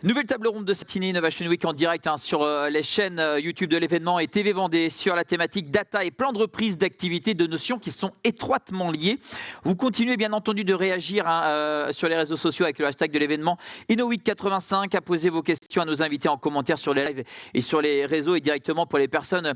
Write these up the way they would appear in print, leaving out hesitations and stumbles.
Nouvelle table ronde de Satini Innovation Week en direct sur les chaînes YouTube de l'événement et TV Vendée sur la thématique data et plan de reprise d'activités, de notions qui sont étroitement liées. Vous continuez bien entendu de réagir sur les réseaux sociaux avec le hashtag de l'événement InnoWeek85, à poser vos questions à nos invités en commentaire sur les lives et sur les réseaux et directement pour les personnes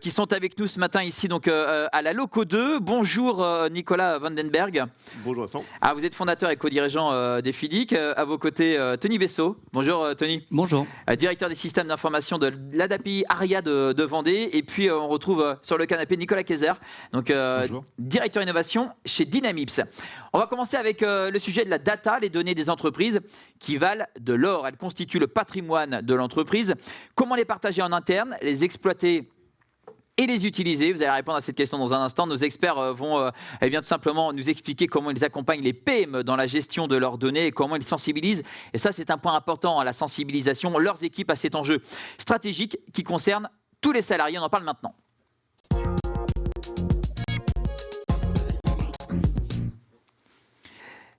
qui sont avec nous ce matin ici donc à la Loco 2. Bonjour Nicolas Vandenberg. Bonjour Vincent. Vous êtes fondateur et co-dirigeant des FIDIC. À vos côtés, Tony Bessot. Bonjour Tony. Bonjour. Directeur des systèmes d'information de l'ADAPI Aria de Vendée. Et puis on retrouve sur le canapé Nicolas Kayser, donc directeur innovation chez Dynamips. On va commencer avec le sujet de la data, les données des entreprises qui valent de l'or. Elles constituent le patrimoine de l'entreprise. Comment les partager en interne, les exploiter et les utiliser? Vous allez répondre à cette question dans un instant. Nos experts vont tout simplement nous expliquer comment ils accompagnent les PME dans la gestion de leurs données et comment ils sensibilisent. Et ça, c'est un point important, la sensibilisation, leurs équipes à cet enjeu stratégique qui concerne tous les salariés. On en parle maintenant.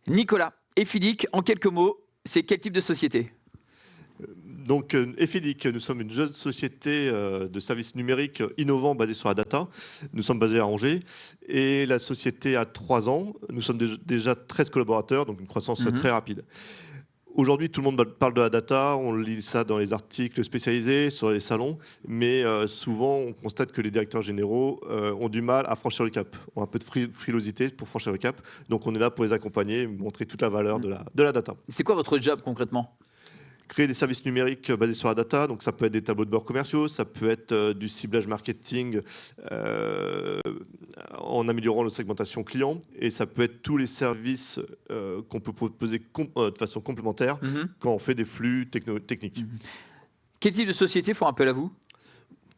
Nicolas, FIDIC, en quelques mots, c'est quel type de société ? Donc, FIDIC, nous sommes une jeune société de services numériques innovants basée sur la data. Nous sommes basés à Angers et la société a 3 ans. Nous sommes déjà 13 collaborateurs, donc une croissance très rapide. Aujourd'hui, tout le monde parle de la data, on lit ça dans les articles spécialisés, sur les salons, mais souvent on constate que les directeurs généraux ont du mal à franchir le cap, ont un peu de frilosité pour franchir le cap. Donc on est là pour les accompagner, montrer toute la valeur de la data. C'est quoi votre job concrètement ? Créer des services numériques basés sur la data, donc ça peut être des tableaux de bord commerciaux, ça peut être du ciblage marketing en améliorant la segmentation client, et ça peut être tous les services qu'on peut proposer de façon complémentaire quand on fait des flux techniques. Quel type de société font appel à vous ?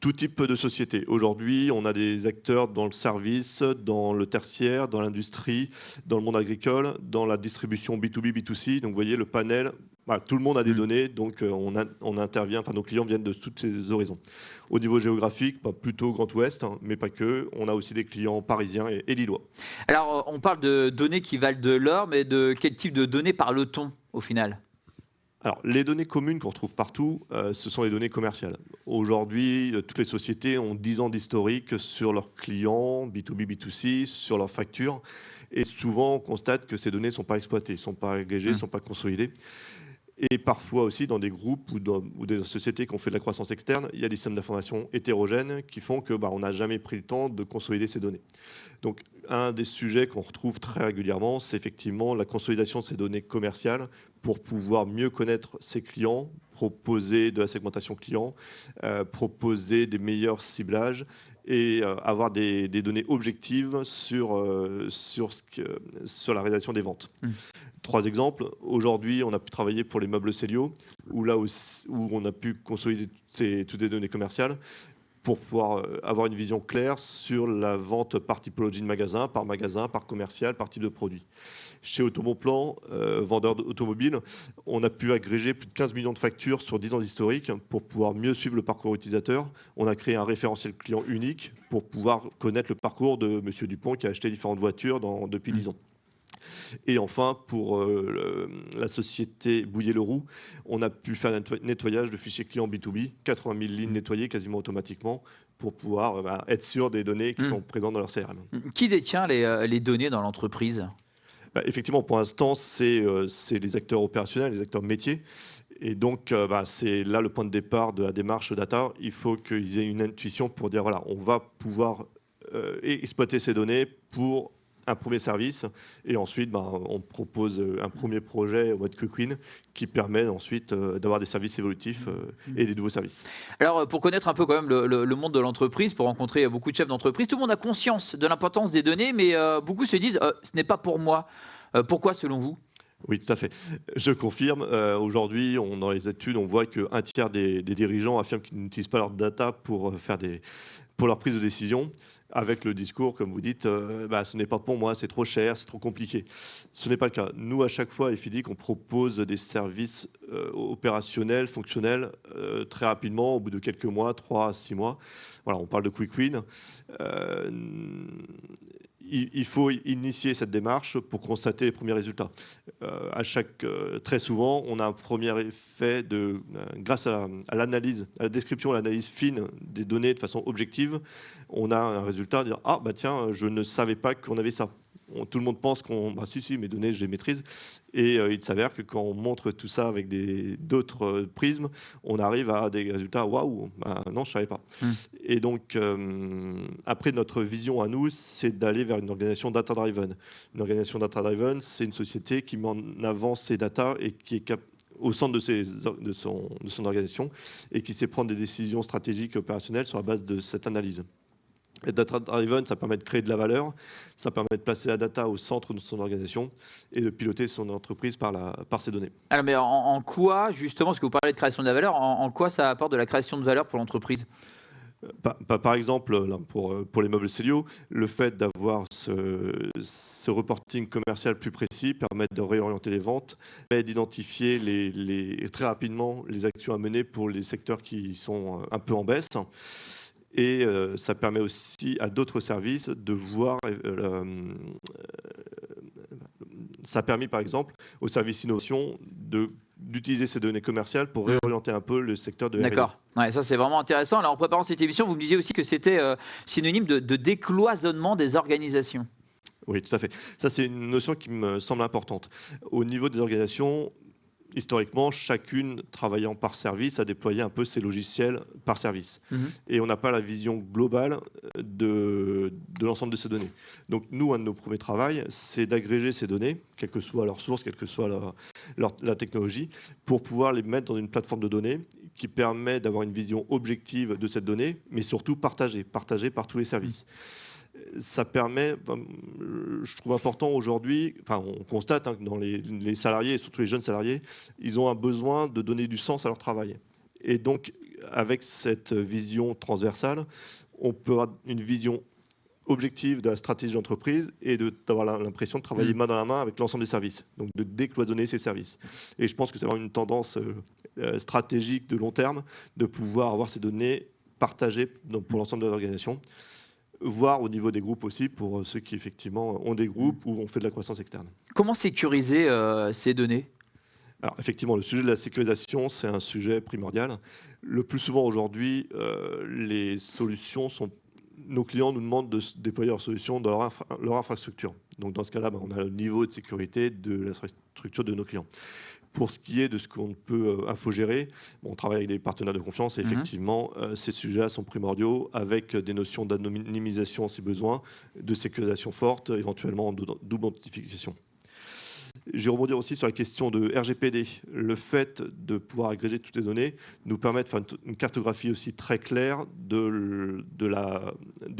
Tout type de société. Aujourd'hui, on a des acteurs dans le service, dans le tertiaire, dans l'industrie, dans le monde agricole, dans la distribution B2B, B2C. Donc vous voyez le panel. Voilà, tout le monde a des données, donc on intervient, nos clients viennent de tous ces horizons. Au niveau géographique, plutôt Grand Ouest, mais pas que. On a aussi des clients parisiens et lillois. Alors, on parle de données qui valent de l'or, mais de quel type de données parle-t-on au final ? Alors, les données communes qu'on retrouve partout, ce sont les données commerciales. Aujourd'hui, toutes les sociétés ont 10 ans d'historique sur leurs clients, B2B, B2C, sur leurs factures. Et souvent, on constate que ces données ne sont pas exploitées, ne sont pas agrégées, ne sont pas consolidées. Et parfois aussi, dans des groupes ou des sociétés qui ont fait de la croissance externe, il y a des systèmes d'information hétérogènes qui font qu'on n'a jamais pris le temps de consolider ces données. Donc, un des sujets qu'on retrouve très régulièrement, c'est effectivement la consolidation de ces données commerciales pour pouvoir mieux connaître ses clients, proposer de la segmentation client, proposer des meilleurs ciblages et avoir des données objectives sur la réalisation des ventes. 3 exemples. Aujourd'hui, on a pu travailler pour les meubles Célio, où on a pu consolider toutes les données commerciales pour pouvoir avoir une vision claire sur la vente par typologie de magasin, par commercial, par type de produit. Chez Automoplan, vendeur automobile, on a pu agréger plus de 15 millions de factures sur 10 ans d'historique pour pouvoir mieux suivre le parcours utilisateur. On a créé un référentiel client unique pour pouvoir connaître le parcours de M. Dupont qui a acheté différentes voitures depuis 10 ans. Et enfin, pour la société Bouillet-Leroux, on a pu faire un nettoyage de fichiers clients B2B, 80 000 lignes nettoyées quasiment automatiquement pour pouvoir être sûr des données qui sont présentes dans leur CRM. Qui détient les données dans l'entreprise ? Effectivement, pour l'instant, c'est les acteurs opérationnels, les acteurs métiers. Et donc, c'est là le point de départ de la démarche data. Il faut qu'ils aient une intuition pour dire, voilà, on va pouvoir exploiter ces données pour un premier service, et ensuite on propose un premier projet au mode Quick Win qui permet ensuite d'avoir des services évolutifs et des nouveaux services. Alors pour connaître un peu quand même le monde de l'entreprise, pour rencontrer beaucoup de chefs d'entreprise, tout le monde a conscience de l'importance des données, mais beaucoup se disent ce n'est pas pour moi. Pourquoi selon vous ? Oui, tout à fait. Je confirme. Aujourd'hui, dans les études, on voit qu'un tiers des dirigeants affirment qu'ils n'utilisent pas leur data pour leur prise de décision. avec le discours, comme vous dites, ce n'est pas pour moi, c'est trop cher, c'est trop compliqué. Ce n'est pas le cas. Nous, à chaque fois, à FIDIC, on propose des services opérationnels, fonctionnels, très rapidement, au bout de quelques mois, 3 à 6 mois. Voilà, on parle de quick win. Il faut initier cette démarche pour constater les premiers résultats. Très souvent, on a un premier effet grâce à l'analyse, à la description, à l'analyse fine des données de façon objective. On a un résultat de dire « Ah, tiens, je ne savais pas qu'on avait ça ». Tout le monde pense si, mes données, je les maîtrise. Et il s'avère que quand on montre tout ça avec d'autres prismes, on arrive à des résultats, waouh, non, je ne savais pas. Et donc, après, notre vision à nous, c'est d'aller vers une organisation data-driven. Une organisation data-driven, c'est une société qui met en avant ses data et qui est au centre de son organisation et qui sait prendre des décisions stratégiques et opérationnelles sur la base de cette analyse. Et data-driven, ça permet de créer de la valeur, ça permet de placer la data au centre de son organisation et de piloter son entreprise par ses données. Alors, mais en quoi, justement, parce que vous parlez de création de la valeur, en quoi ça apporte de la création de valeur pour l'entreprise ? Par exemple, là, pour les meubles Célio, le fait d'avoir ce reporting commercial plus précis permet de réorienter les ventes, permet d'identifier très rapidement les actions à mener pour les secteurs qui sont un peu en baisse. Et ça permet aussi à d'autres services de voir. Ça a permis, par exemple, au service innovation d'utiliser ces données commerciales pour réorienter un peu le secteur de R&D. D'accord. Ouais, ça, c'est vraiment intéressant. Alors, en préparant cette émission, vous me disiez aussi que c'était synonyme de décloisonnement des organisations. Oui, tout à fait. Ça, c'est une notion qui me semble importante. Au niveau des organisations, historiquement, chacune travaillant par service a déployé un peu ses logiciels par service. Et on n'a pas la vision globale de l'ensemble de ces données. Donc nous, un de nos premiers travaux, c'est d'agréger ces données, quelle que soit leur source, quelle que soit la technologie, pour pouvoir les mettre dans une plateforme de données qui permet d'avoir une vision objective de cette donnée, mais surtout partagée par tous les services. Ça permet, je trouve important aujourd'hui, on constate que dans les salariés, et surtout les jeunes salariés, ils ont un besoin de donner du sens à leur travail. Et donc, avec cette vision transversale, on peut avoir une vision objective de la stratégie d'entreprise et d'avoir l'impression de travailler main dans la main avec l'ensemble des services, donc de décloisonner ces services. Et je pense que c'est vraiment une tendance stratégique de long terme de pouvoir avoir ces données partagées pour l'ensemble de l'organisation, voire au niveau des groupes aussi, pour ceux qui effectivement ont des groupes où on fait de la croissance externe. Comment sécuriser ces données ? Alors effectivement, le sujet de la sécurisation, c'est un sujet primordial. Le plus souvent aujourd'hui, les solutions nos clients nous demandent de déployer leurs solutions dans leur infrastructure. Donc dans ce cas-là, on a le niveau de sécurité de l'infrastructure de nos clients. Pour ce qui est de ce qu'on peut infogérer, on travaille avec des partenaires de confiance et effectivement, ces sujets sont primordiaux avec des notions d'anonymisation si besoin, de sécurisation forte, éventuellement double authentification. Je vais rebondir aussi sur la question de RGPD. Le fait de pouvoir agréger toutes les données nous permet de faire une cartographie aussi très claire du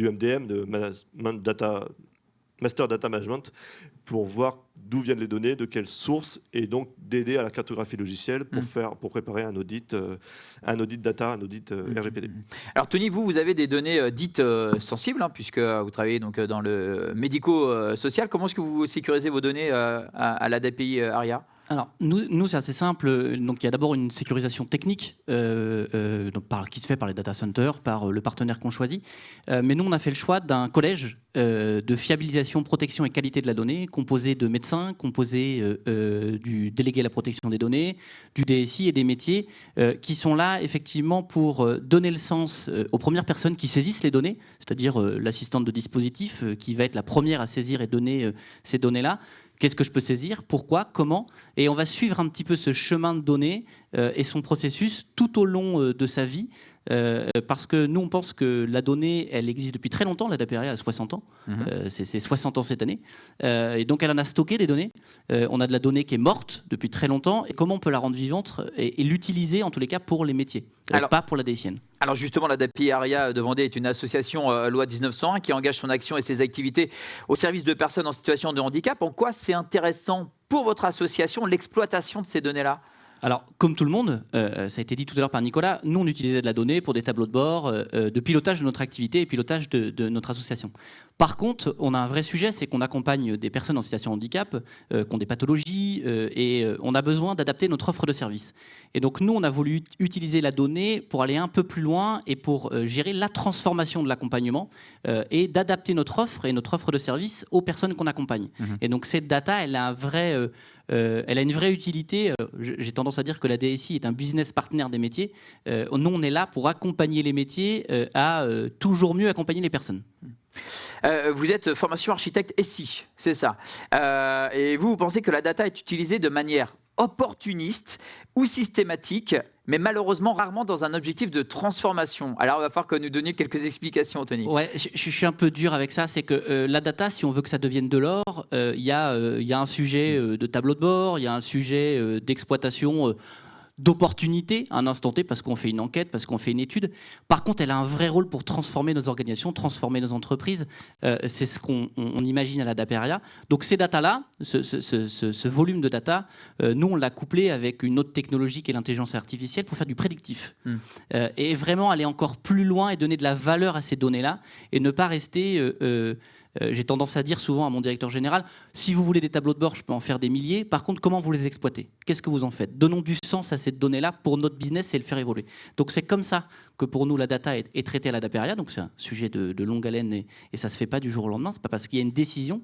MDM, de Master Data Management, pour voir d'où viennent les données, de quelles sources, et donc d'aider à la cartographie logicielle pour préparer un audit data, un audit RGPD. Alors Tony, vous avez des données dites sensibles, puisque vous travaillez donc dans le médico-social. Comment est-ce que vous sécurisez vos données à l'ADAPI ARIA ? Alors, nous c'est assez simple. Donc, il y a d'abord une sécurisation technique qui se fait par les data centers, par le partenaire qu'on choisit. Mais nous, on a fait le choix d'un collège de fiabilisation, protection et qualité de la donnée, composé de médecins, composé du délégué à la protection des données, du DSI et des métiers, qui sont là effectivement pour donner le sens aux premières personnes qui saisissent les données, c'est-à-dire l'assistante de dispositif qui va être la première à saisir et donner ces données-là. Qu'est-ce que je peux saisir ? Pourquoi ? Comment ? Et on va suivre un petit peu ce chemin de données et son processus tout au long de sa vie. Parce que nous, on pense que la donnée, elle existe depuis très longtemps. La DAPI a 60 ans. C'est 60 ans cette année. Et donc, elle en a stocké des données. On a de la donnée qui est morte depuis très longtemps. Et comment on peut la rendre vivante et l'utiliser, en tous les cas, pour les métiers, pas pour la DSIN. Alors justement, la DAPI ARIA de Vendée est une association loi 1901 qui engage son action et ses activités au service de personnes en situation de handicap. En quoi c'est intéressant pour votre association l'exploitation de ces données-là ? Alors, comme tout le monde, ça a été dit tout à l'heure par Nicolas, nous, on utilisait de la donnée pour des tableaux de bord, de pilotage de notre activité et pilotage de notre association. Par contre, on a un vrai sujet, c'est qu'on accompagne des personnes en situation de handicap, qui ont des pathologies, et on a besoin d'adapter notre offre de service. Et donc, nous, on a voulu utiliser la donnée pour aller un peu plus loin et pour gérer la transformation de l'accompagnement et d'adapter notre offre et notre offre de service aux personnes qu'on accompagne. Et donc, cette data, elle a une vraie utilité. J'ai tendance à dire que la DSI est un business partner des métiers. Nous, on est là pour accompagner les métiers à toujours mieux accompagner les personnes. Vous êtes formation architecte SI, c'est ça. Et vous pensez que la data est utilisée de manière opportuniste ou systématique, mais malheureusement rarement dans un objectif de transformation. Alors, il va falloir que nous donniez quelques explications, Anthony. Ouais, je suis un peu dur avec ça. C'est que la data, si on veut que ça devienne de l'or, il y a un sujet de tableau de bord, il y a un sujet d'exploitation d'opportunité à un instant T, parce qu'on fait une enquête, parce qu'on fait une étude. Par contre, elle a un vrai rôle pour transformer nos organisations, transformer nos entreprises. C'est ce qu'on imagine à la Daperia. Donc ces datas-là, ce volume de data, nous, on l'a couplé avec une autre technologie qui est l'intelligence artificielle pour faire du prédictif. Et vraiment aller encore plus loin et donner de la valeur à ces données-là et ne pas rester... j'ai tendance à dire souvent à mon directeur général, si vous voulez des tableaux de bord, je peux en faire des milliers. Par contre, comment vous les exploitez? Qu'est-ce que vous en faites? Donnons du sens à cette donnée-là pour notre business et le faire évoluer. Donc c'est comme ça que pour nous, la data est traitée à la Daperia. Donc c'est un sujet de longue haleine et ça ne se fait pas du jour au lendemain. Ce n'est pas parce qu'il y a une décision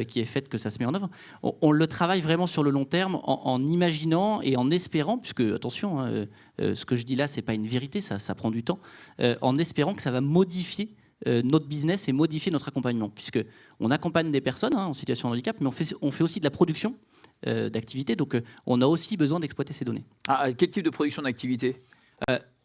qui est faite que ça se met en œuvre. On le travaille vraiment sur le long terme en imaginant et en espérant, puisque, attention, ce que je dis là, ce n'est pas une vérité, ça prend du temps, en espérant que ça va modifier notre business et modifier notre accompagnement, puisqu'on accompagne des personnes en situation de handicap, mais on fait aussi de la production d'activités, donc on a aussi besoin d'exploiter ces données. Quel type de production d'activité?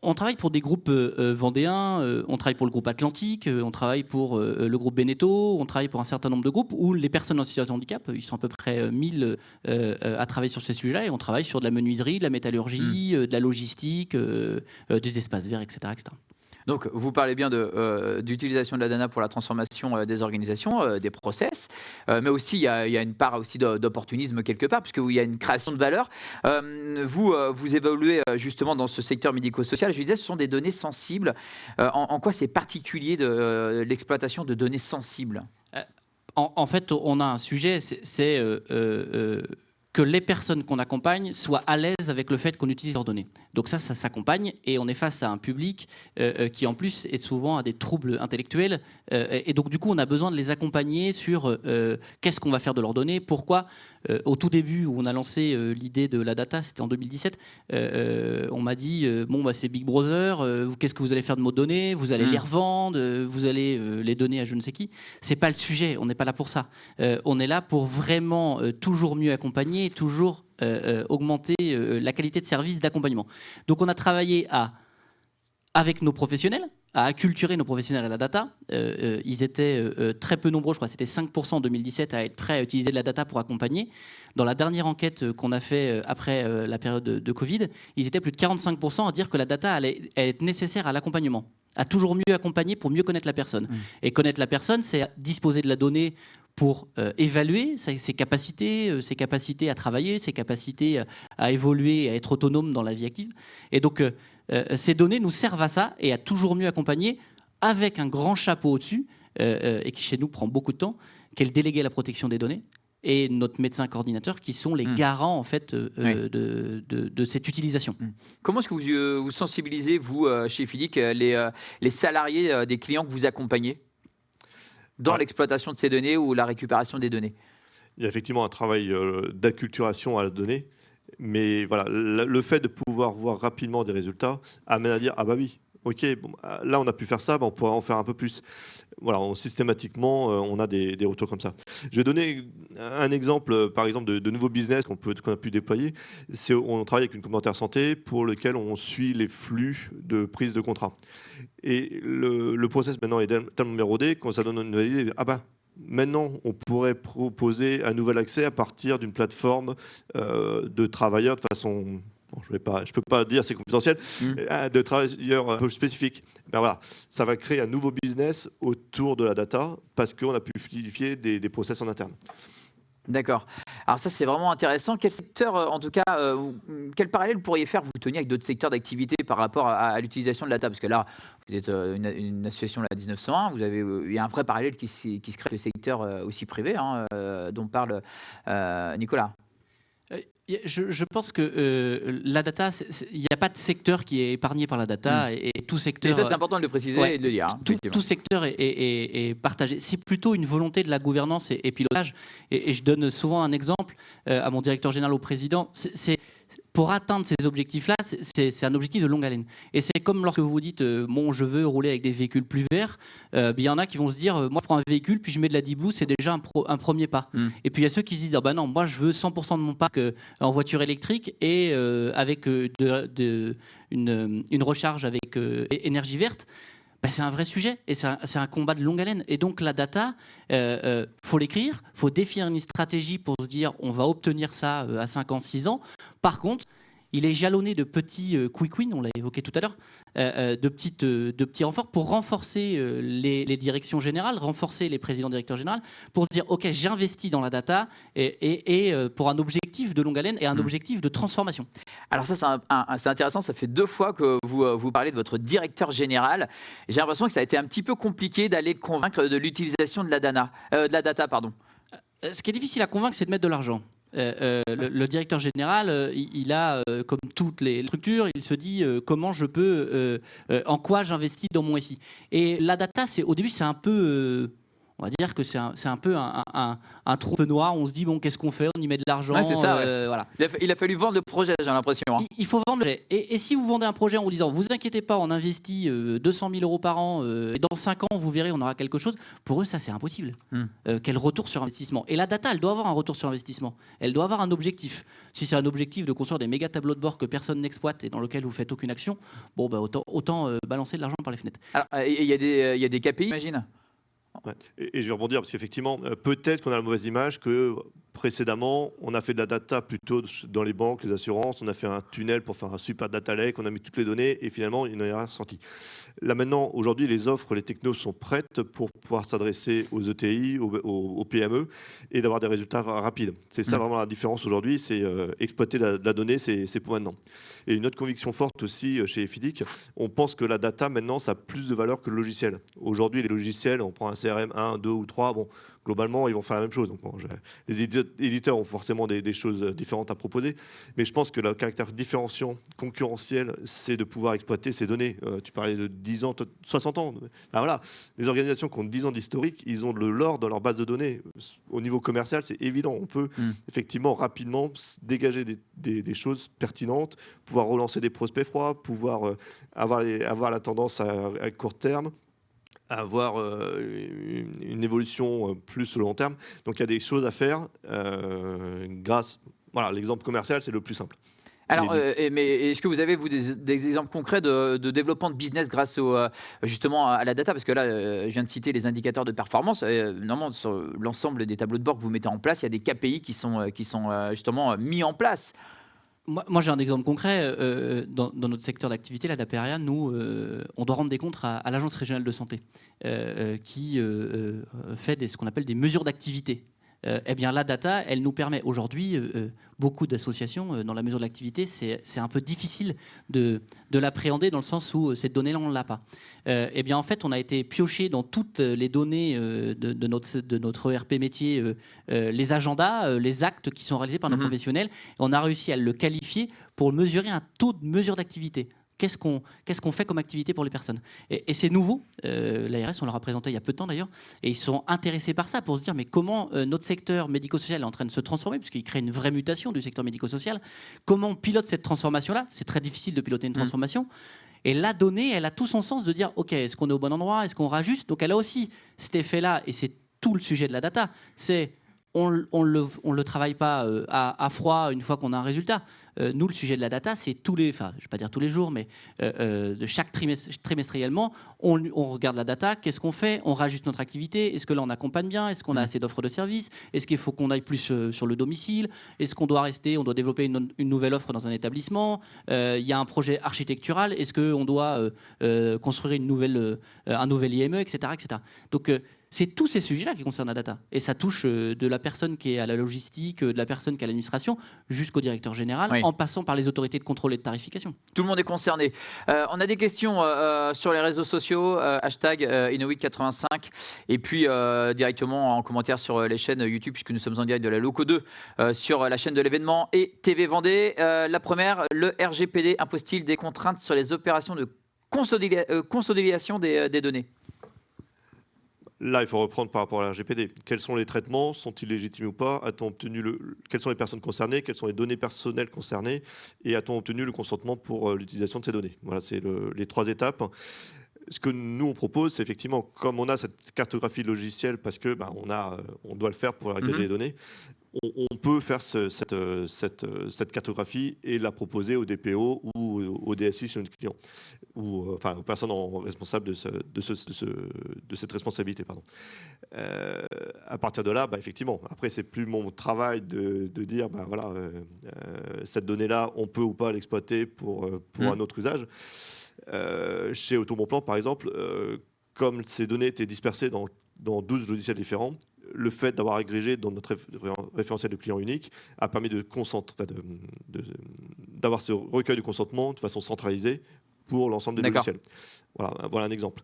On travaille pour des groupes vendéens, on travaille pour le groupe Atlantique, on travaille pour le groupe Beneteau, on travaille pour un certain nombre de groupes où les personnes en situation de handicap, ils sont à peu près 1000 à travailler sur ces sujets-là, et on travaille sur de la menuiserie, de la métallurgie, de la logistique, des espaces verts, etc. Donc, vous parlez bien d'utilisation de la data pour la transformation des organisations, des process, mais aussi il y a une part aussi d'opportunisme quelque part, puisqu'il y a une création de valeur. Vous évoluez justement dans ce secteur médico-social. Je disais, ce sont des données sensibles. En quoi c'est particulier de l'exploitation de données sensibles? En fait, on a un sujet, c'est que les personnes qu'on accompagne soient à l'aise avec le fait qu'on utilise leurs données. Donc ça s'accompagne et on est face à un public qui en plus est souvent à des troubles intellectuels et donc du coup on a besoin de les accompagner sur qu'est-ce qu'on va faire de leurs données, pourquoi. Au tout début où on a lancé l'idée de la data, c'était en 2017, on m'a dit c'est Big Brother, qu'est-ce que vous allez faire de nos données, vous allez les revendre, vous allez les donner à je ne sais qui. C'est pas le sujet, on n'est pas là pour ça. On est là pour vraiment toujours mieux accompagner, toujours augmenter la qualité de service d'accompagnement. Donc on a travaillé avec nos professionnels, à acculturer nos professionnels à la data. Ils étaient très peu nombreux, je crois que c'était 5% en 2017 à être prêts à utiliser de la data pour accompagner. Dans la dernière enquête qu'on a fait après la période de Covid, ils étaient plus de 45% à dire que la data allait être nécessaire à l'accompagnement, à toujours mieux accompagner pour mieux connaître la personne. Et connaître la personne, c'est disposer de la donnée pour évaluer ses capacités à travailler, ses capacités à évoluer, à être autonome dans la vie active. Et donc, ces données nous servent à ça et à toujours mieux accompagner avec un grand chapeau au-dessus, et qui chez nous prend beaucoup de temps, qui est le délégué à la protection des données et notre médecin coordinateur qui sont les garants en fait, de cette utilisation. Comment est-ce que vous sensibilisez, vous, chez FIDIC, les salariés des clients que vous accompagnez dans l'exploitation de ces données ou la récupération des données? Il y a effectivement un travail d'acculturation à la donnée, mais voilà, le fait de pouvoir voir rapidement des résultats amène à dire ah bah oui, ok, bon, là on a pu faire ça, on pourrait en faire un peu plus. Voilà, systématiquement, on a des retours comme ça. Je vais donner un exemple, par exemple, de nouveaux business qu'on a pu déployer. On travaille avec une complémentaire santé pour lequel on suit les flux de prise de contrat. Et le process maintenant est tellement mérodé qu'on ça donne une nouvelle idée. Ah bah, maintenant, on pourrait proposer un nouvel accès à partir d'une plateforme de travailleurs de façon... Bon, je ne peux pas dire, c'est confidentiel, de travailleurs un peu spécifiques. Ben voilà, ça va créer un nouveau business autour de la data parce qu'on a pu fluidifier des process en interne. D'accord. Alors ça, c'est vraiment intéressant. Quel secteur, en tout cas, quel parallèle vous pourriez faire, vous teniez avec d'autres secteurs d'activité par rapport à l'utilisation de la data? Parce que là, vous êtes une association la 1901, il y a un vrai parallèle qui se crée avec le secteur aussi privé, hein, dont parle Nicolas. Je pense que la data, il n'y a pas de secteur qui est épargné par la data et tout secteur. Et ça, c'est important de le préciser et de le dire. Hein, tout secteur est partagé. C'est plutôt une volonté de la gouvernance et pilotage. Et je donne souvent un exemple à mon directeur général, au président. Pour atteindre ces objectifs-là, c'est un objectif de longue haleine. Et c'est comme lorsque vous dites bon, je veux rouler avec des véhicules plus verts, il y en a qui vont se dire moi, je prends un véhicule, puis je mets de la D-Blue, c'est déjà un premier pas. Et puis il y a ceux qui se disent non, moi, je veux 100% de mon parc en voiture électrique et avec une recharge avec énergie verte. C'est un vrai sujet et c'est un combat de longue haleine. Et donc la data, faut l'écrire, faut définir une stratégie pour se dire on va obtenir ça à 5 ans, 6 ans. Par contre, il est jalonné de petits quick wins, on l'a évoqué tout à l'heure, de petits renforts pour renforcer les directions générales, renforcer les présidents directeurs généraux, pour se dire ok, j'investis dans la data et pour un objectif de longue haleine et un objectif de transformation. Alors ça, c'est intéressant, ça fait 2 fois que vous parlez de votre directeur général. J'ai l'impression que ça a été un petit peu compliqué d'aller convaincre de l'utilisation de la data. Ce qui est difficile à convaincre, c'est de mettre de l'argent. Le directeur général, il a, comme toutes les structures, il se dit comment je peux, en quoi j'investis dans mon SI. Et la data, au début, c'est un peu... on va dire que c'est un peu un trou noir. On se dit, bon, qu'est-ce qu'on fait? On y met de l'argent. Ouais, c'est ça, voilà. Il a fallu vendre le projet, j'ai l'impression. Hein. Il faut vendre le projet. Et si vous vendez un projet en vous disant, vous inquiétez pas, on investit 200 000 euros par an, et dans 5 ans, vous verrez, on aura quelque chose. Pour eux, ça, c'est impossible. Quel retour sur investissement? Et la data, elle doit avoir un retour sur investissement. Elle doit avoir un objectif. Si c'est un objectif de construire des méga tableaux de bord que personne n'exploite et dans lequel vous faites aucune action, bon, autant balancer de l'argent par les fenêtres. Alors, il y a des KPI, j'imagine. Ouais. Et je vais rebondir parce qu'effectivement, peut-être qu'on a la mauvaise image que précédemment, on a fait de la data plutôt dans les banques, les assurances, on a fait un tunnel pour faire un super data lake, on a mis toutes les données et finalement, il n'en est rien sorti. Là maintenant, aujourd'hui, les offres, les technos sont prêtes pour pouvoir s'adresser aux ETI, aux PME et d'avoir des résultats rapides. C'est ça vraiment la différence aujourd'hui, c'est exploiter la donnée, c'est pour maintenant. Et une autre conviction forte aussi chez FIDIC, on pense que la data maintenant, ça a plus de valeur que le logiciel. Aujourd'hui, les logiciels, on prend un CRM 1, 2 ou 3, bon, globalement, ils vont faire la même chose. Donc, bon, les éditeurs ont forcément des choses différentes à proposer. Mais je pense que le caractère différenciant, concurrentiel, c'est de pouvoir exploiter ces données. Tu parlais de 10 ans, 60 ans. Ben voilà. Les organisations qui ont 10 ans d'historique, ils ont de l'or dans leur base de données. Au niveau commercial, c'est évident. On peut effectivement rapidement dégager des choses pertinentes, pouvoir relancer des prospects froids, pouvoir avoir la tendance à court terme, avoir une évolution plus sur le long terme. Donc il y a des choses à faire grâce... Voilà, l'exemple commercial, c'est le plus simple. Alors, mais est-ce que vous avez, vous, des exemples concrets de développement de business grâce justement à la data? Parce que là, je viens de citer les indicateurs de performance. Normalement, sur l'ensemble des tableaux de bord que vous mettez en place, il y a des KPI qui sont justement mis en place. Moi, j'ai un exemple concret. Dans notre secteur d'activité, la DAPERIA, nous, on doit rendre des comptes à l'Agence régionale de santé qui fait ce qu'on appelle des mesures d'activité. Eh bien, la data, elle nous permet aujourd'hui, beaucoup d'associations, dans la mesure de l'activité, c'est un peu difficile de l'appréhender dans le sens où cette donnée-là, on ne l'a pas. Eh bien, en fait, on a été pioché dans toutes les données de notre ERP métier, les agendas, les actes qui sont réalisés par nos professionnels. Et on a réussi à le qualifier pour mesurer un taux de mesure d'activité. Qu'est-ce qu'on fait comme activité pour les personnes? Et c'est nouveau. L'ARS, on leur a présenté il y a peu de temps d'ailleurs. Et ils sont intéressés par ça pour se dire mais comment notre secteur médico-social est en train de se transformer, puisqu'il crée une vraie mutation du secteur médico-social. Comment on pilote cette transformation-là? C'est très difficile de piloter une transformation. Et la donnée, elle a tout son sens de dire ok, est-ce qu'on est au bon endroit? Est-ce qu'on rajuste? Donc elle a aussi cet effet-là, et c'est tout le sujet de la data. C'est on le travaille pas à froid une fois qu'on a un résultat. nous, le sujet de la data, c'est je ne vais pas dire tous les jours, mais de chaque trimestriellement, on regarde la data, qu'est-ce qu'on fait, on rajoute notre activité, est-ce que là on accompagne bien, est-ce qu'on a assez d'offres de services, est-ce qu'il faut qu'on aille plus sur le domicile, est-ce qu'on doit développer une nouvelle offre dans un établissement, il y a un projet architectural, est-ce qu'on doit construire un nouvel IME, etc. etc. Donc, c'est tous ces sujets-là qui concernent la data. Et ça touche de la personne qui est à la logistique, de la personne qui est à l'administration, jusqu'au directeur général, en passant par les autorités de contrôle et de tarification. Tout le monde est concerné. On a des questions sur les réseaux sociaux, hashtag Inowit85, et puis directement en commentaire sur les chaînes YouTube, puisque nous sommes en direct de la Loco 2, sur la chaîne de l'événement et TV Vendée. La première, le RGPD impose-t-il des contraintes sur les opérations de consolidation des données ? Là, il faut reprendre par rapport à la RGPD. Quels sont les traitements? Sont-ils légitimes ou pas? A-t-on obtenu quelles sont les personnes concernées? Quelles sont les données personnelles concernées? Et a-t-on obtenu le consentement pour l'utilisation de ces données? Voilà, c'est les 3 étapes. Ce que nous, on propose, c'est effectivement, comme on a cette cartographie logicielle, parce que on doit le faire pour récupérer les données, on peut faire cette cartographie et la proposer au DPO ou au DSI chez notre client, ou aux personnes responsables de cette responsabilité. À partir de là, effectivement, après, c'est plus mon travail de dire, cette donnée-là, on peut ou pas l'exploiter pour un autre usage. Chez Automonplan, par exemple, comme ces données étaient dispersées dans 12 logiciels différents, le fait d'avoir agrégé dans notre référentiel de client unique a permis d'avoir ce recueil de consentement de façon centralisée pour l'ensemble des logiciels. Voilà un exemple.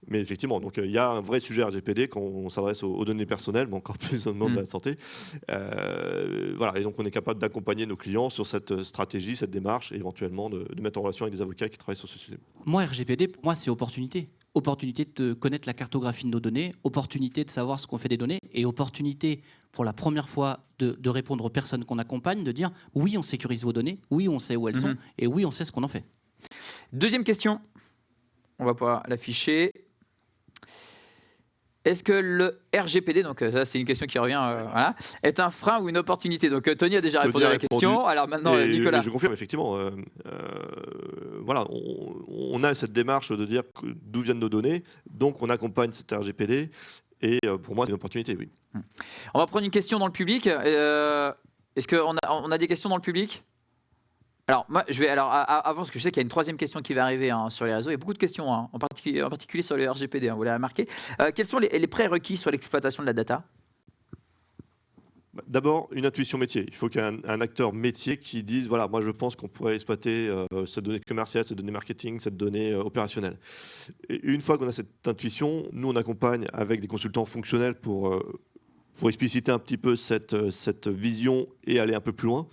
Mais effectivement, donc il y a un vrai sujet RGPD quand on s'adresse aux données personnelles, mais encore plus dans le monde de la santé. Et donc on est capable d'accompagner nos clients sur cette stratégie, cette démarche, et éventuellement de mettre en relation avec des avocats qui travaillent sur ce sujet. Moi, RGPD, pour moi, c'est opportunité. Opportunité de connaître la cartographie de nos données, opportunité de savoir ce qu'on fait des données, et opportunité pour la première fois de répondre aux personnes qu'on accompagne, de dire oui, on sécurise vos données, oui, on sait où elles sont, et oui, on sait ce qu'on en fait. Deuxième question, on va pouvoir l'afficher. Est-ce que le RGPD, donc ça c'est une question qui revient, est un frein ou une opportunité? Donc Tony a déjà répondu à la question. Alors maintenant, Nicolas. Je confirme effectivement. On a cette démarche de dire d'où viennent nos données, donc on accompagne cette RGPD. Et pour moi, c'est une opportunité, oui. On va prendre une question dans le public. Est-ce qu'on a des questions dans le public? Alors, moi, avant, parce que je sais qu'il y a une 3e question qui va arriver sur les réseaux. Il y a beaucoup de questions, en particulier sur le RGPD, vous l'avez remarqué. Quels sont les prérequis sur l'exploitation de la data? D'abord, une intuition métier. Il faut qu'il y ait un acteur métier qui dise, voilà, moi je pense qu'on pourrait exploiter cette donnée commerciale, cette donnée marketing, cette donnée opérationnelle. Et une fois qu'on a cette intuition, nous on accompagne avec des consultants fonctionnels pour expliciter un petit peu cette vision et aller un peu plus loin.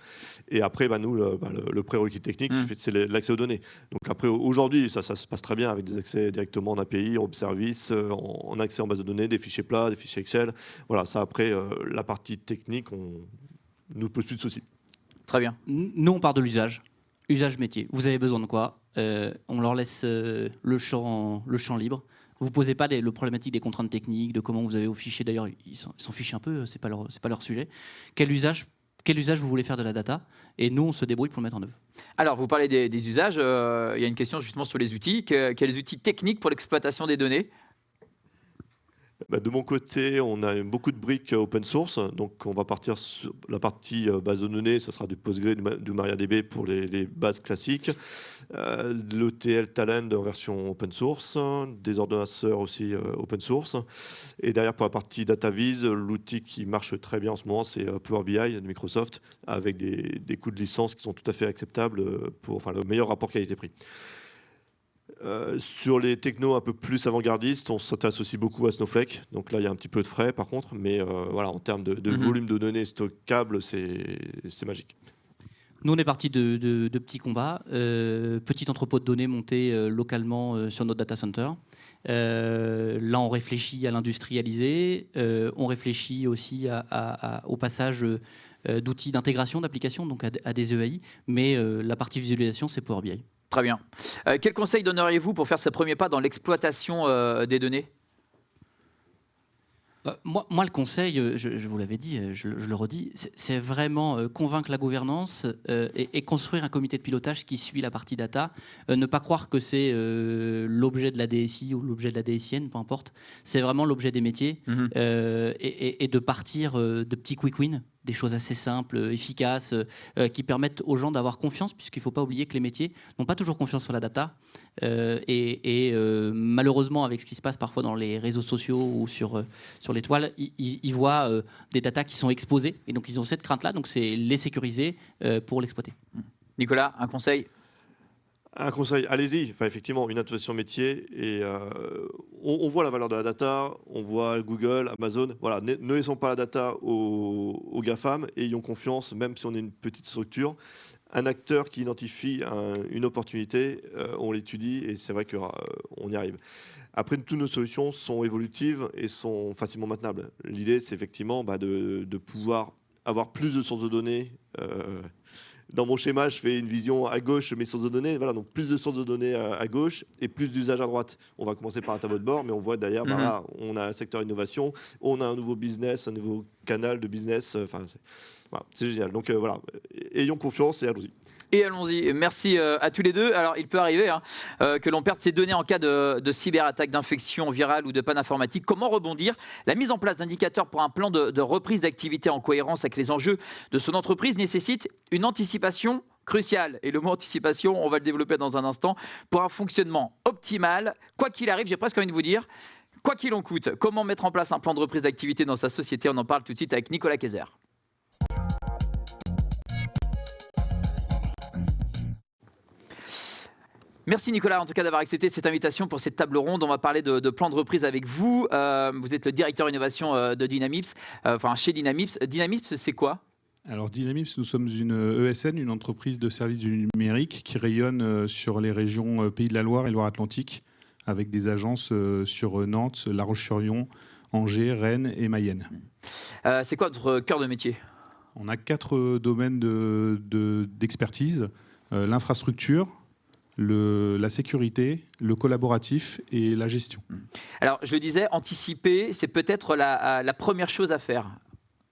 Et après, nous, le prérequis technique, c'est l'accès aux données. Donc après, aujourd'hui, ça se passe très bien avec des accès directement en API, en service, en accès en base de données, des fichiers plats, des fichiers Excel. Voilà, ça après, la partie technique, on ne nous pose plus de soucis. Très bien. Nous, on part de l'usage. Usage métier. Vous avez besoin de quoi? On leur laisse le champ libre. Vous ne posez pas le problématique des contraintes techniques, de comment vous avez vos fichiers. D'ailleurs, ils s'en fichent un peu, ce n'est pas leur sujet. Quel usage vous voulez faire de la data? Et nous, on se débrouille pour le mettre en œuvre. Alors, vous parlez des usages. Il y a une question justement sur les outils. Quels outils techniques pour l'exploitation des données? De mon côté, on a beaucoup de briques open source. Donc, on va partir sur la partie base de données. Ça sera du Postgre, du MariaDB pour les bases classiques. De l'ETL Talend en version open source. Des ordonnateurs aussi open source. Et derrière, pour la partie DataVis, l'outil qui marche très bien en ce moment, c'est Power BI de Microsoft, avec des coûts de licence qui sont tout à fait acceptables pour le meilleur rapport qualité-prix. Sur les technos un peu plus avant-gardistes, on s'intéresse aussi beaucoup à Snowflake. Donc là, il y a un petit peu de frais par contre, mais en termes de volume de données stockables, c'est magique. Nous, on est parti de petits combats. Petit entrepôt de données monté localement sur notre data center. Là, on réfléchit à l'industrialiser. On réfléchit aussi au passage d'outils d'intégration d'applications, donc à des EAI. Mais la partie visualisation, c'est Power BI. Très bien. Quel conseil donneriez-vous pour faire ce premier pas dans l'exploitation des données? Moi, le conseil, je vous l'avais dit, je le redis, c'est vraiment convaincre la gouvernance et construire un comité de pilotage qui suit la partie data. Ne pas croire que c'est l'objet de la DSI ou l'objet de la DSIN, peu importe. C'est vraiment l'objet des métiers et de partir de petits quick wins, des choses assez simples, efficaces, qui permettent aux gens d'avoir confiance, puisqu'il ne faut pas oublier que les métiers n'ont pas toujours confiance sur la data. Malheureusement, avec ce qui se passe parfois dans les réseaux sociaux ou sur les toiles, ils voient des datas qui sont exposées. Et donc, ils ont cette crainte-là. Donc, c'est les sécuriser pour l'exploiter. Nicolas, un conseil ? Un conseil, allez-y. Enfin, effectivement, une intuition métier. Et on voit la valeur de la data, on voit Google, Amazon. Voilà, ne laissons pas la data aux GAFAM et ayons confiance, même si on est une petite structure. Un acteur qui identifie une opportunité, on l'étudie et c'est vrai qu'on y arrive. Après, toutes nos solutions sont évolutives et sont facilement maintenables. L'idée, c'est effectivement de pouvoir avoir plus de sources de données. Dans mon schéma, je fais une vision à gauche, mes sources de données. Voilà, donc plus de sources de données à gauche et plus d'usages à droite. On va commencer par un tableau de bord, mais on voit derrière, là, on a un secteur innovation, on a un nouveau business, un nouveau canal de business. Enfin, c'est génial. Donc voilà, ayons confiance et allons-y. Et allons-y. Merci à tous les deux. Alors, il peut arriver que l'on perde ses données en cas de cyberattaque, d'infection virale ou de panne informatique. Comment rebondir ? La mise en place d'indicateurs pour un plan de reprise d'activité en cohérence avec les enjeux de son entreprise nécessite une anticipation cruciale. Et le mot anticipation, on va le développer dans un instant, pour un fonctionnement optimal. Quoi qu'il arrive, j'ai presque envie de vous dire, quoi qu'il en coûte, comment mettre en place un plan de reprise d'activité dans sa société ? On en parle tout de suite avec Nicolas Kayser. Merci Nicolas en tout cas d'avoir accepté cette invitation pour cette table ronde. On va parler de plan de reprise avec vous. Vous êtes le directeur innovation de Dynamips, chez Dynamips. Dynamips, c'est quoi ? Alors Dynamips, nous sommes une ESN, une entreprise de services du numérique qui rayonne sur les régions Pays de la Loire et Loire-Atlantique, avec des agences sur Nantes, La Roche-sur-Yon, Angers, Rennes et Mayenne. C'est quoi votre cœur de métier ? On a 4 domaines d'expertise, l'infrastructure, la sécurité, le collaboratif et la gestion. Alors, je le disais, anticiper, c'est peut-être la première chose à faire.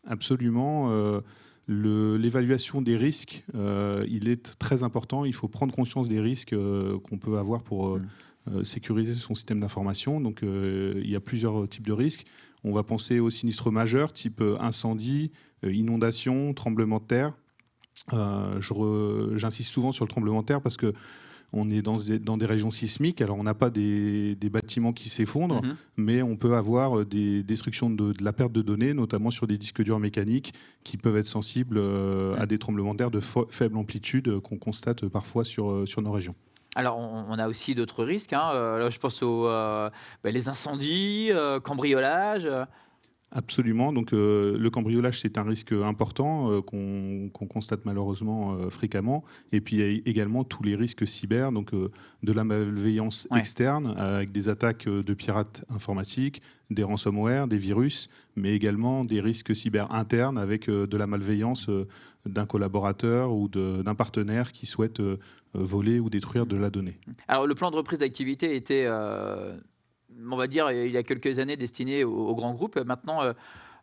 Absolument. L'évaluation des risques, il est très important. Il faut prendre conscience des risques qu'on peut avoir pour sécuriser son système d'information. Donc, il y a plusieurs types de risques. On va penser aux sinistres majeurs, type incendie, inondation, tremblement de terre. J'insiste souvent sur le tremblement de terre parce que on est dans des régions sismiques, alors on n'a pas des bâtiments qui s'effondrent, mais on peut avoir des destructions de la perte de données, notamment sur des disques durs mécaniques qui peuvent être sensibles à des tremblements de terre de faible amplitude qu'on constate parfois sur nos régions. Alors, on a aussi d'autres risques. Là, je pense aux les incendies, cambriolage. Absolument. Donc, le cambriolage, c'est un risque important qu'on constate malheureusement fréquemment. Et puis, il y a également tous les risques cyber, donc de la malveillance externe, avec des attaques de pirates informatiques, des ransomware, des virus, mais également des risques cyber internes avec de la malveillance d'un collaborateur ou d'un partenaire qui souhaite voler ou détruire de la donnée. Alors, le plan de reprise d'activité était... on va dire, il y a quelques années destiné aux grands groupes. Maintenant,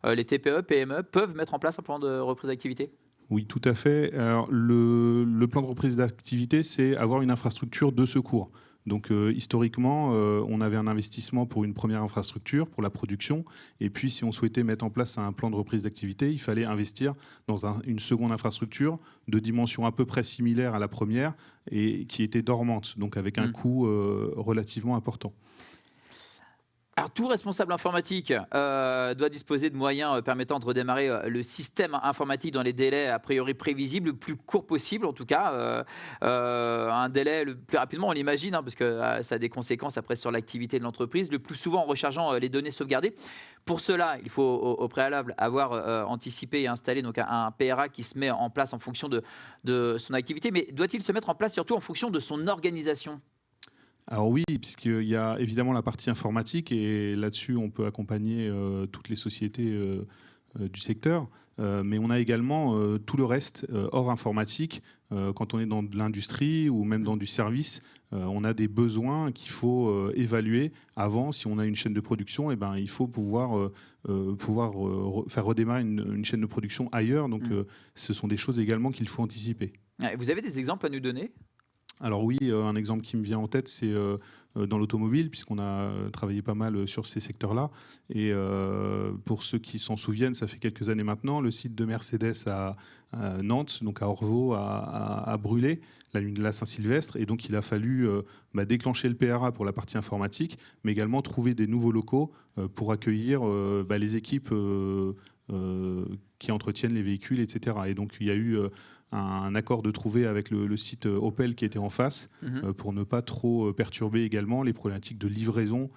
les TPE, PME peuvent mettre en place un plan de reprise d'activité ? Oui, tout à fait. Alors, le plan de reprise d'activité, c'est avoir une infrastructure de secours. Donc, historiquement, on avait un investissement pour une première infrastructure, pour la production. Et puis, si on souhaitait mettre en place un plan de reprise d'activité, il fallait investir dans une seconde infrastructure de dimension à peu près similaire à la première et qui était dormante, donc avec un coût relativement important. Alors, tout responsable informatique doit disposer de moyens permettant de redémarrer le système informatique dans les délais a priori prévisibles, le plus court possible en tout cas. Un délai le plus rapidement, on l'imagine, parce que ça a des conséquences après sur l'activité de l'entreprise, le plus souvent en rechargeant les données sauvegardées. Pour cela, il faut au préalable avoir anticipé et installé donc, un PRA qui se met en place en fonction de son activité. Mais doit-il se mettre en place surtout en fonction de son organisation ? Alors oui, puisqu'il y a évidemment la partie informatique et là-dessus on peut accompagner toutes les sociétés du secteur, mais on a également tout le reste hors informatique, quand on est dans de l'industrie ou même dans du service, on a des besoins qu'il faut évaluer avant. Si on a une chaîne de production, il faut pouvoir faire redémarrer une chaîne de production ailleurs. Donc, ce sont des choses également qu'il faut anticiper. Vous avez des exemples à nous donner ? Alors oui, un exemple qui me vient en tête, c'est dans l'automobile, puisqu'on a travaillé pas mal sur ces secteurs-là. Et pour ceux qui s'en souviennent, ça fait quelques années maintenant, le site de Mercedes à Nantes, donc à Orvaux, a brûlé la nuit de la Saint-Sylvestre. Et donc il a fallu déclencher le PRA pour la partie informatique, mais également trouver des nouveaux locaux pour accueillir les équipes qui entretiennent les véhicules, etc. Et donc il y a eu un accord de trouver avec le site Opel qui était en face pour ne pas trop perturber également les problématiques de livraison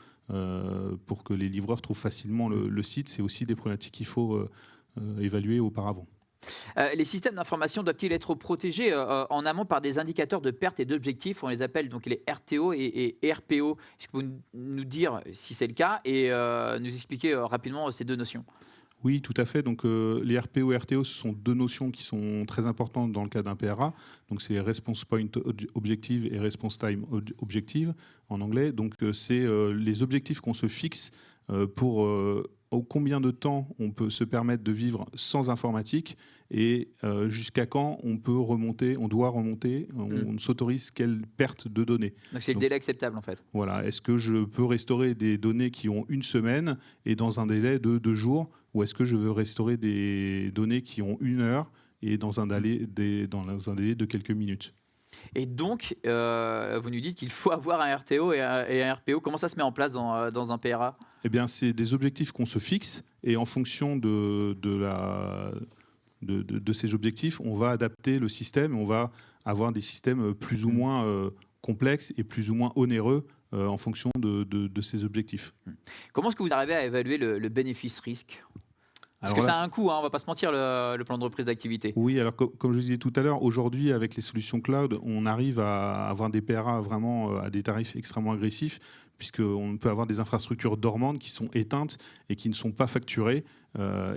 pour que les livreurs trouvent facilement le site. C'est aussi des problématiques qu'il faut évaluer auparavant. Les systèmes d'information doivent-ils être protégés en amont par des indicateurs de perte et d'objectifs ? On les appelle donc les RTO et RPO. Est-ce que vous pouvez nous dire si c'est le cas et nous expliquer rapidement ces deux notions ? Oui, tout à fait. Donc, les RPO et RTO, ce sont deux notions qui sont très importantes dans le cas d'un PRA. Donc, c'est Response Point Objective et Response Time Objective en anglais. Donc, c'est les objectifs qu'on se fixe pour combien de temps on peut se permettre de vivre sans informatique et jusqu'à quand on peut remonter, on doit remonter, on s'autorise quelle perte de données. Donc c'est le délai acceptable en fait. Voilà, est-ce que je peux restaurer des données qui ont une semaine et dans un délai de 2 jours, ou est-ce que je veux restaurer des données qui ont 1 heure et dans un délai de quelques minutes? Et donc, vous nous dites qu'il faut avoir un RTO et un RPO. Comment ça se met en place dans un PRA ? Eh bien, c'est des objectifs qu'on se fixe et en fonction de ces objectifs, on va adapter le système. On va avoir des systèmes plus ou moins complexes et plus ou moins onéreux en fonction de ces objectifs. Comment est-ce que vous arrivez à évaluer le bénéfice-risque ? Parce que ça a un coût, on ne va pas se mentir, le plan de reprise d'activité. Oui, alors comme je disais tout à l'heure, aujourd'hui, avec les solutions cloud, on arrive à avoir des PRA vraiment à des tarifs extrêmement agressifs, puisqu'on peut avoir des infrastructures dormantes qui sont éteintes et qui ne sont pas facturées,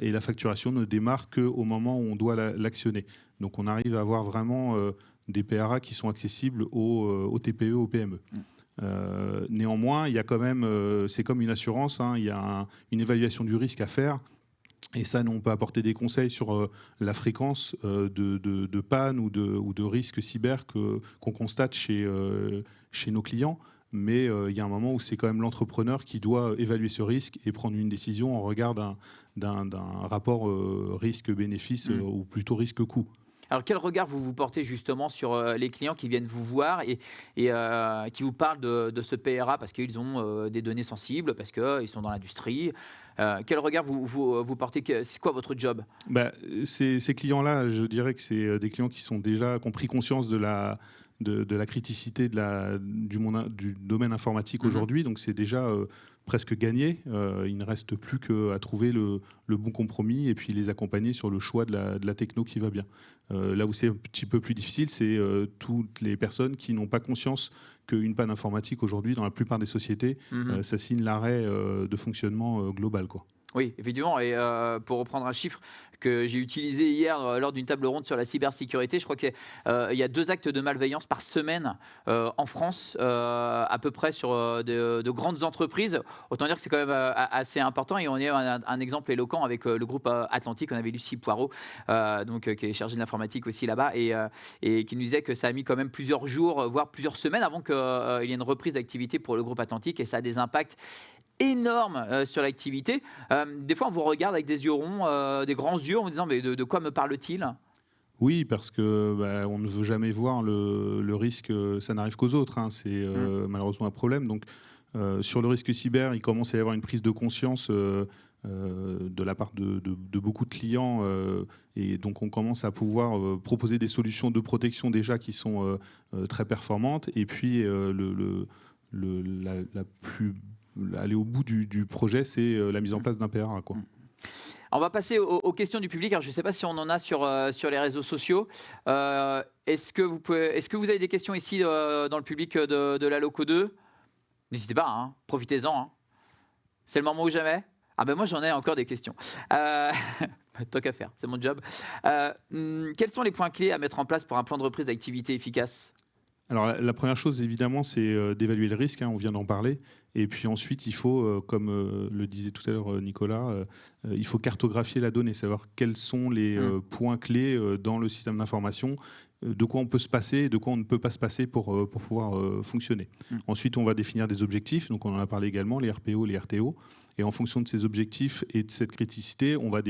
et la facturation ne démarre qu'au moment où on doit l'actionner. Donc on arrive à avoir vraiment des PRA qui sont accessibles aux TPE, aux PME. Néanmoins, il y a quand même, c'est comme une assurance, il y a une évaluation du risque à faire. Et ça, nous, on peut apporter des conseils sur la fréquence de panne ou de risques cyber qu'on constate chez nos clients. Mais il y a un moment où c'est quand même l'entrepreneur qui doit évaluer ce risque et prendre une décision en regard d'un rapport risque-bénéfice ou plutôt risque-coût. Alors, quel regard vous portez justement sur les clients qui viennent vous voir et qui vous parlent de ce PRA parce qu'ils ont des données sensibles, parce qu'ils sont dans l'industrie ? Quel regard vous portez ? C'est quoi votre job ? Ces clients-là, je dirais que c'est des clients qui ont pris conscience de la criticité du domaine informatique aujourd'hui. Donc, c'est déjà presque gagné. Il ne reste plus qu'à trouver le bon compromis et puis les accompagner sur le choix de la techno qui va bien. Là où c'est un petit peu plus difficile, c'est toutes les personnes qui n'ont pas conscience qu'une panne informatique aujourd'hui, dans la plupart des sociétés, ça signe l'arrêt de fonctionnement global, quoi. Oui, effectivement. Et pour reprendre un chiffre que j'ai utilisé hier lors d'une table ronde sur la cybersécurité, je crois qu'il y a 2 actes de malveillance par semaine en France, à peu près sur de grandes entreprises. Autant dire que c'est quand même assez important. Et on est un exemple éloquent avec le groupe Atlantique. On avait Lucie Poirot, qui est chargée de l'informatique aussi là-bas, et qui nous disait que ça a mis quand même plusieurs jours, voire plusieurs semaines avant qu'il y ait une reprise d'activité pour le groupe Atlantique. Et ça a des impacts énorme sur l'activité. Des fois, on vous regarde avec des yeux ronds, des grands yeux, en vous disant mais de quoi me parle-t-il ? Oui, parce que on ne veut jamais voir le risque. Ça n'arrive qu'aux autres. C'est malheureusement un problème. Donc, sur le risque cyber, il commence à y avoir une prise de conscience de la part de beaucoup de clients. Et donc, on commence à pouvoir proposer des solutions de protection déjà qui sont très performantes. Et puis, aller au bout du projet, c'est la mise en place d'un PRA, quoi. On va passer aux questions du public. Alors, je ne sais pas si on en a sur les réseaux sociaux. Est-ce que vous avez des questions ici dans le public de la Loco 2 ? N'hésitez pas, profitez-en. C'est le moment ou jamais. Moi, j'en ai encore des questions. Tant qu'à faire, c'est mon job. Quels sont les points clés à mettre en place pour un plan de reprise d'activité efficace ? Alors la première chose, évidemment, c'est d'évaluer le risque, on vient d'en parler. Et puis ensuite, il faut, comme le disait tout à l'heure Nicolas, il faut cartographier la donnée, savoir quels sont les points clés dans le système d'information, de quoi on peut se passer et de quoi on ne peut pas se passer pour pouvoir fonctionner. Ensuite, on va définir des objectifs, donc on en a parlé également, les RPO, les RTO. Et en fonction de ces objectifs et de cette criticité, on va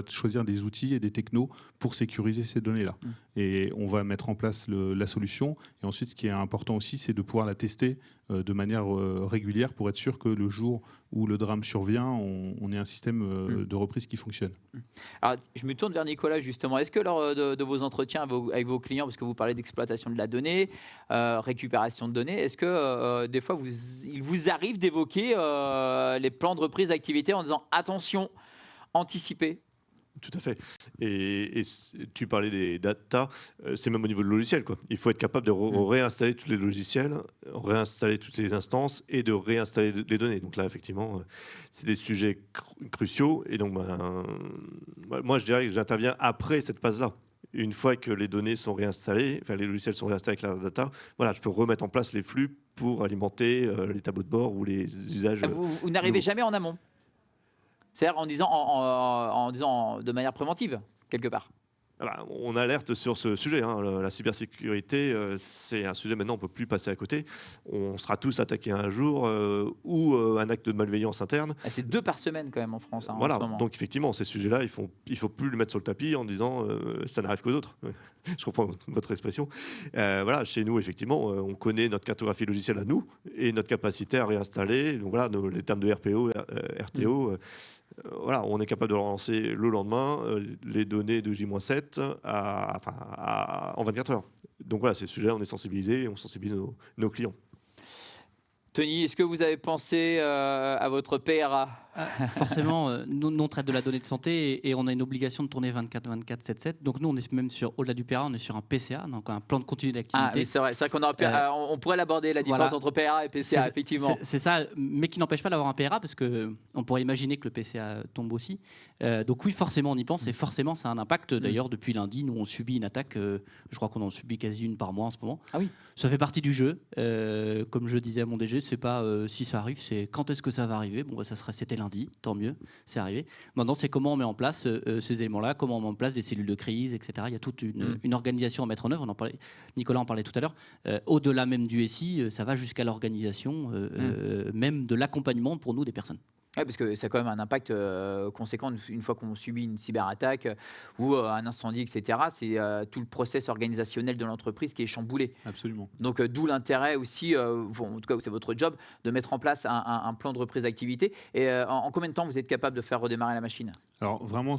choisir des outils et des technos pour sécuriser ces données-là. Et on va mettre en place la solution. Et ensuite, ce qui est important aussi, c'est de pouvoir la tester de manière régulière pour être sûr que le jour où le drame survient, on ait un système de reprise qui fonctionne. Alors, je me tourne vers Nicolas justement. Est-ce que lors de vos entretiens avec vos clients, parce que vous parlez d'exploitation de la donnée, récupération de données, est-ce que des fois il vous arrive d'évoquer les plans de reprise d'activité en disant attention, anticipez? Tout à fait. Et tu parlais des data, c'est même au niveau de logiciel, quoi. Il faut être capable de réinstaller tous les logiciels, réinstaller toutes les instances et de réinstaller les données. Donc là, effectivement, c'est des sujets cruciaux. Et donc, moi, je dirais que j'interviens après cette phase-là. Une fois que les données sont réinstallées, enfin les logiciels sont réinstallés avec la data, voilà, je peux remettre en place les flux pour alimenter les tableaux de bord ou les usages. Vous n'arrivez jamais en amont? C'est-à-dire en disant de manière préventive, quelque part. On alerte sur ce sujet. La cybersécurité, c'est un sujet maintenant, on ne peut plus passer à côté. On sera tous attaqués un jour ou un acte de malveillance interne. C'est 2 par semaine quand même en France. Voilà, en ce moment. Donc effectivement, ces sujets-là, il faut plus le mettre sur le tapis en disant ça n'arrive qu'aux autres. Je comprends votre expression. Voilà, chez nous, effectivement, on connaît notre cartographie logicielle à nous et notre capacité à réinstaller. Donc voilà, les termes de RPO, RTO. Voilà, on est capable de relancer le lendemain les données de J-7 en 24 heures. Donc voilà, ces sujets-là, on est sensibilisés et on sensibilise nos clients. Tony, est-ce que vous avez pensé à votre PRA? Forcément, nous on traite de la donnée de santé et on a une obligation de tourner 24/24, 7/7. Donc nous, on est même au-delà du PRA, on est sur un PCA, donc un plan de continu d'activité. Ah oui, c'est vrai qu'on aurait pu, on pourrait l'aborder, la différence entre PRA et PCA, effectivement. C'est ça, mais qui n'empêche pas d'avoir un PRA, parce qu'on pourrait imaginer que le PCA tombe aussi. Donc oui, forcément, on y pense, et forcément, ça a un impact. D'ailleurs, depuis lundi, nous, on subit une attaque, je crois qu'on en subit quasi une par mois en ce moment. Ah oui. Ça fait partie du jeu. Comme je disais à mon DG, c'est pas si ça arrive, c'est quand est-ce que ça va arriver. Bon, c'était lundi, tant mieux, c'est arrivé. Maintenant, c'est comment on met en place ces éléments-là, comment on met en place des cellules de crise, etc. Il y a toute une organisation à mettre en œuvre. Nicolas en parlait tout à l'heure. Au-delà même du SI, ça va jusqu'à l'organisation, même de l'accompagnement pour nous des personnes. Oui, parce que ça a quand même un impact conséquent une fois qu'on subit une cyberattaque ou un incendie, etc. C'est tout le process organisationnel de l'entreprise qui est chamboulé. Absolument. Donc d'où l'intérêt aussi, en tout cas c'est votre job, de mettre en place un plan de reprise d'activité. Et en combien de temps vous êtes capable de faire redémarrer la machine? Alors vraiment,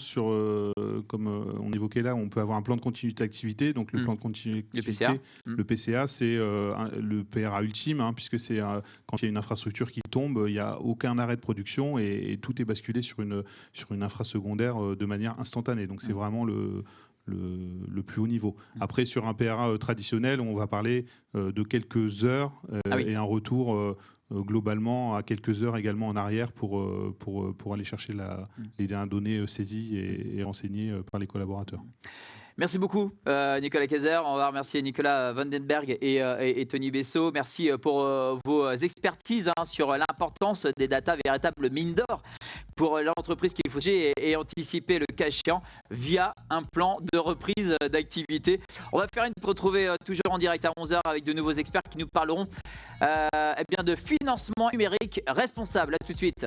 comme on évoquait là, on peut avoir un plan de continuité d'activité. Donc le plan de continuité d'activité, le PCA, c'est le PRA ultime, puisque c'est quand il y a une infrastructure qui tombe, il n'y a aucun arrêt de production et tout est basculé sur une infrasecondaire de manière instantanée. Donc c'est vraiment le plus haut niveau. Après, sur un PRA traditionnel, on va parler de quelques heures et un retour globalement à quelques heures également en arrière pour aller chercher les données saisies et renseignées par les collaborateurs. Merci beaucoup Nicolas Kayser. On va remercier Nicolas Vandenberg et Tony Bessot. Merci pour vos expertises sur l'importance des data, véritable mine d'or pour l'entreprise qu'il faut gérer et anticiper le cas échéant via un plan de reprise d'activité. On va faire une retrouver toujours en direct à 11h avec de nouveaux experts qui nous parleront de financement numérique responsable. À tout de suite.